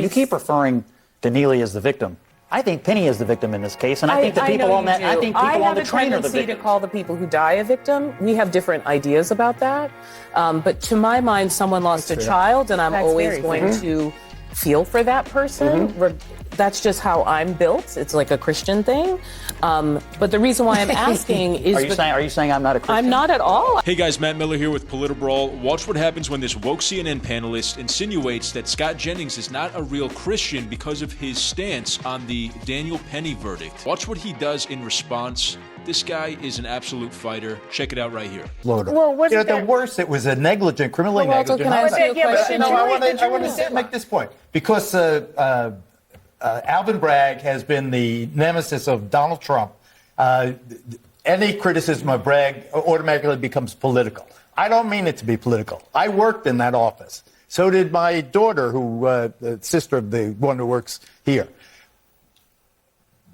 You keep referring to Neely as the victim. I think Penny is the victim in this case, and I think the people on that. I think people on the train are the victim. I have a tendency to call the people who die a victim. We have different ideas about that, but to my mind, someone lost a child, and I'm always going to feel for that person. That's just how I'm built. It's like a Christian thing. But the reason why I'm asking is... Are you saying I'm not a Christian? I'm not at all. Hey guys, Matt Miller here with Politbrawl. Watch what happens when this woke CNN panelist insinuates that Scott Jennings is not a real Christian because of his stance on the Daniel Penny verdict. Watch what he does in response. This guy is an absolute fighter. Check it out right here. Well, the worst, it was a negligent, criminally negligent. Can I ask you a question? I want to make this point. Because Alvin Bragg has been the nemesis of Donald Trump, any criticism of Bragg automatically becomes political. I don't mean it to be political. I worked in that office. So did my daughter, the sister of the one who works here.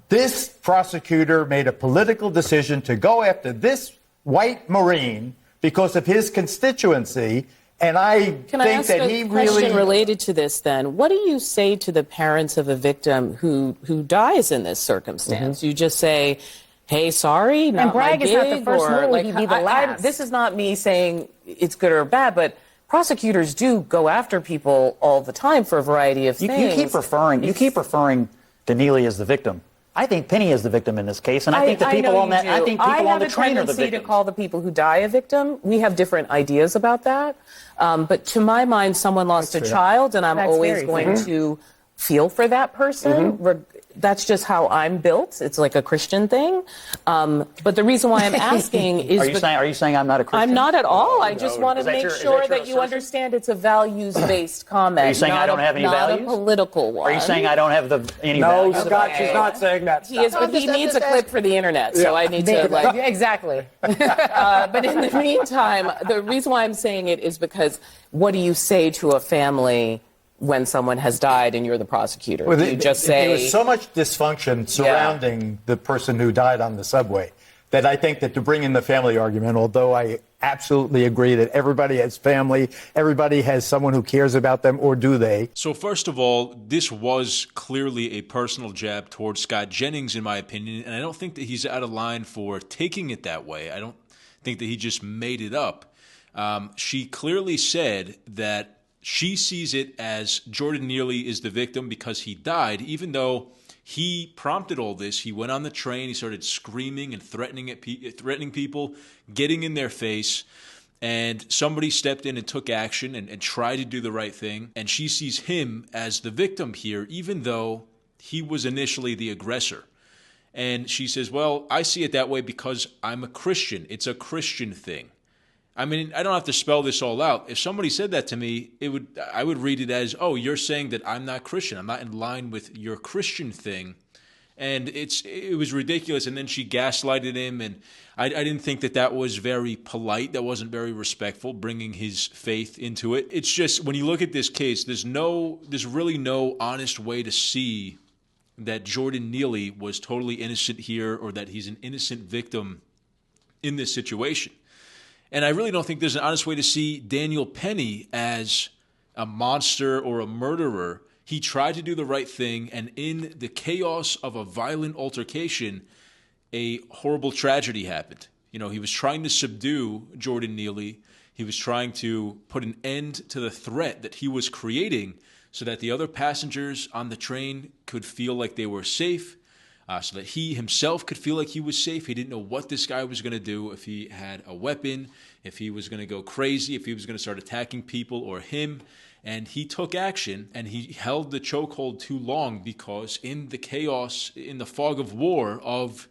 This prosecutor made a political decision to go after this white Marine because of his constituency, and I think that he really... Can I ask a question related to this then? What do you say to the parents of a victim who dies in this circumstance? You just say, hey, sorry, not and Bragg my is gig, not the first, nor will he be the last. This is not me saying it's good or bad, but prosecutors do go after people all the time for a variety of things. You keep referring to Neely as the victim. I think Penny is the victim in this case, and I think the people on that. I think people on the train are the victim. I have a tendency to call the people who die a victim. We have different ideas about that, but to my mind, someone lost a child, and I'm always going to feel for that person. That's just how I'm built. It's like a Christian thing. But the reason why I'm asking is... Are you saying I'm not a Christian? I'm not at all. I just want to make sure that you understand it's a values-based comment. Are you saying I don't have any values? Not a political one. Are you saying I don't have any values? No, Scott, she's not saying that. He is, but he needs a clip for the internet, so I need to, like... Exactly. But in the meantime, the reason why I'm saying it is because what do you say to a family when someone has died and you're the prosecutor? Well, you just say... There was so much dysfunction surrounding the person who died on the subway that I think that to bring in the family argument, although I absolutely agree that everybody has family, everybody has someone who cares about them, or do they? So first of all, this was clearly a personal jab towards Scott Jennings, in my opinion, and I don't think that he's out of line for taking it that way. I don't think that he just made it up. She clearly said that she sees it as Jordan Neely is the victim because he died, even though he prompted all this. He went on the train, he started screaming and threatening people, getting in their face, and somebody stepped in and took action and tried to do the right thing. And she sees him as the victim here, even though he was initially the aggressor. And she says, well, I see it that way because I'm a Christian. It's a Christian thing. I mean, I don't have to spell this all out. If somebody said that to me, I would read it as, oh, you're saying that I'm not Christian. I'm not in line with your Christian thing. And it was ridiculous. And then she gaslighted him. And I didn't think that was very polite. That wasn't very respectful, bringing his faith into it. It's just, when you look at this case, there's really no honest way to see that Jordan Neely was totally innocent here, or that he's an innocent victim in this situation. And I really don't think there's an honest way to see Daniel Penny as a monster or a murderer. He tried to do the right thing, and in the chaos of a violent altercation, a horrible tragedy happened. You know, he was trying to subdue Jordan Neely. He was trying to put an end to the threat that he was creating so that the other passengers on the train could feel like they were safe. So that he himself could feel like he was safe. He didn't know what this guy was going to do, if he had a weapon, if he was going to go crazy, if he was going to start attacking people or him. And he took action, and he held the chokehold too long because in the chaos, in the fog of war, of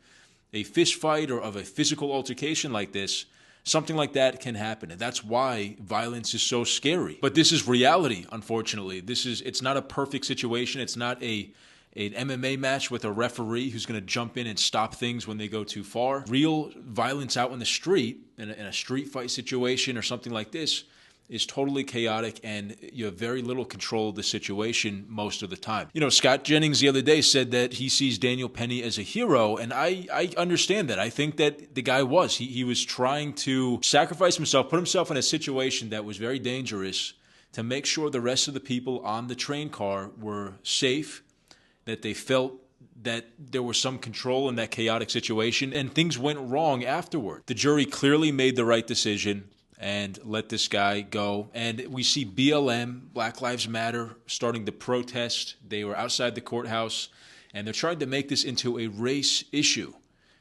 a fist fight or of a physical altercation like this, something like that can happen. And that's why violence is so scary. But this is reality, unfortunately. It's not a perfect situation. It's not an MMA match with a referee who's going to jump in and stop things when they go too far. Real violence out in the street, in a street fight situation or something like this, is totally chaotic, and you have very little control of the situation most of the time. You know, Scott Jennings the other day said that he sees Daniel Penny as a hero, and I understand that. I think that the guy he was trying to sacrifice himself, put himself in a situation that was very dangerous to make sure the rest of the people on the train car were safe, that they felt that there was some control in that chaotic situation, and things went wrong afterward. The jury clearly made the right decision and let this guy go. And we see BLM, Black Lives Matter, starting to protest. They were outside the courthouse, and they're trying to make this into a race issue.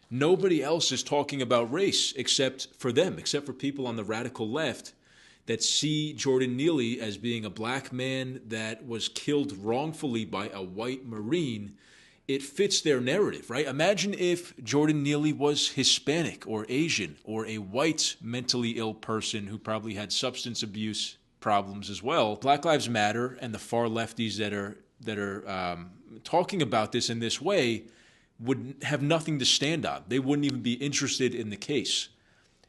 Nobody else is talking about race except for them, except for people on the radical left that see Jordan Neely as being a black man that was killed wrongfully by a white Marine. It fits their narrative, right? Imagine if Jordan Neely was Hispanic or Asian or a white mentally ill person who probably had substance abuse problems as well. Black Lives Matter and the far lefties that are talking about this in this way would have nothing to stand on. They wouldn't even be interested in the case.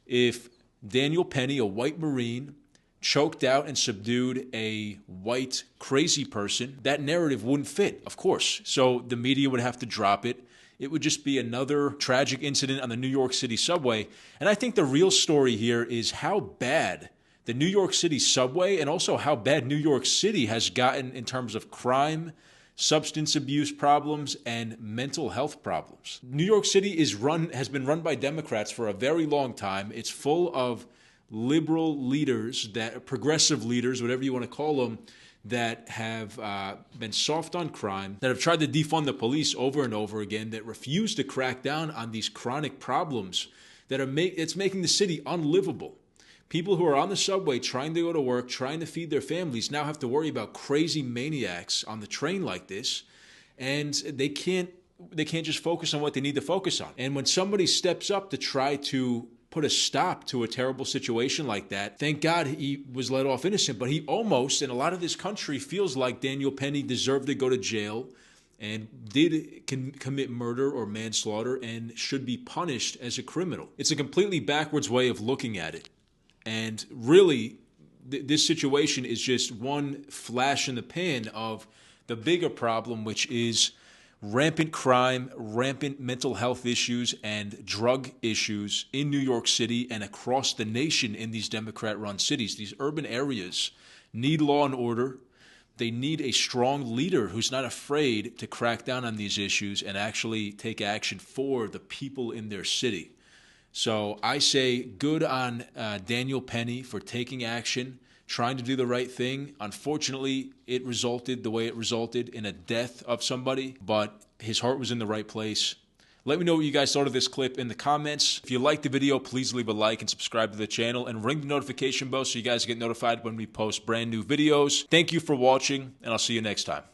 If Daniel Penny, a white Marine, choked out and subdued a white crazy person, that narrative wouldn't fit, of course. So the media would have to drop it. It would just be another tragic incident on the New York City subway. And I think the real story here is how bad the New York City subway and also how bad New York City has gotten in terms of crime, substance abuse problems, and mental health problems. New York City has been run by Democrats for a very long time. It's full of liberal leaders, progressive leaders, whatever you want to call them, that have been soft on crime, that have tried to defund the police over and over again, that refuse to crack down on these chronic problems that it's making the city unlivable. People who are on the subway trying to go to work, trying to feed their families, now have to worry about crazy maniacs on the train like this, and they can't just focus on what they need to focus on. And when somebody steps up to try to put a stop to a terrible situation like that, thank God he was let off innocent, but he almost, in a lot of this country, feels like Daniel Penny deserved to go to jail and did commit murder or manslaughter and should be punished as a criminal. It's a completely backwards way of looking at it. And really, this situation is just one flash in the pan of the bigger problem, which is rampant crime, rampant mental health issues, and drug issues in New York City and across the nation in these Democrat-run cities. These urban areas need law and order. They need a strong leader who's not afraid to crack down on these issues and actually take action for the people in their city. So I say good on Daniel Penny for taking action, trying to do the right thing. Unfortunately, it resulted the way it resulted in a death of somebody, but his heart was in the right place. Let me know what you guys thought of this clip in the comments. If you liked the video, please leave a like and subscribe to the channel and ring the notification bell so you guys get notified when we post brand new videos. Thank you for watching, and I'll see you next time.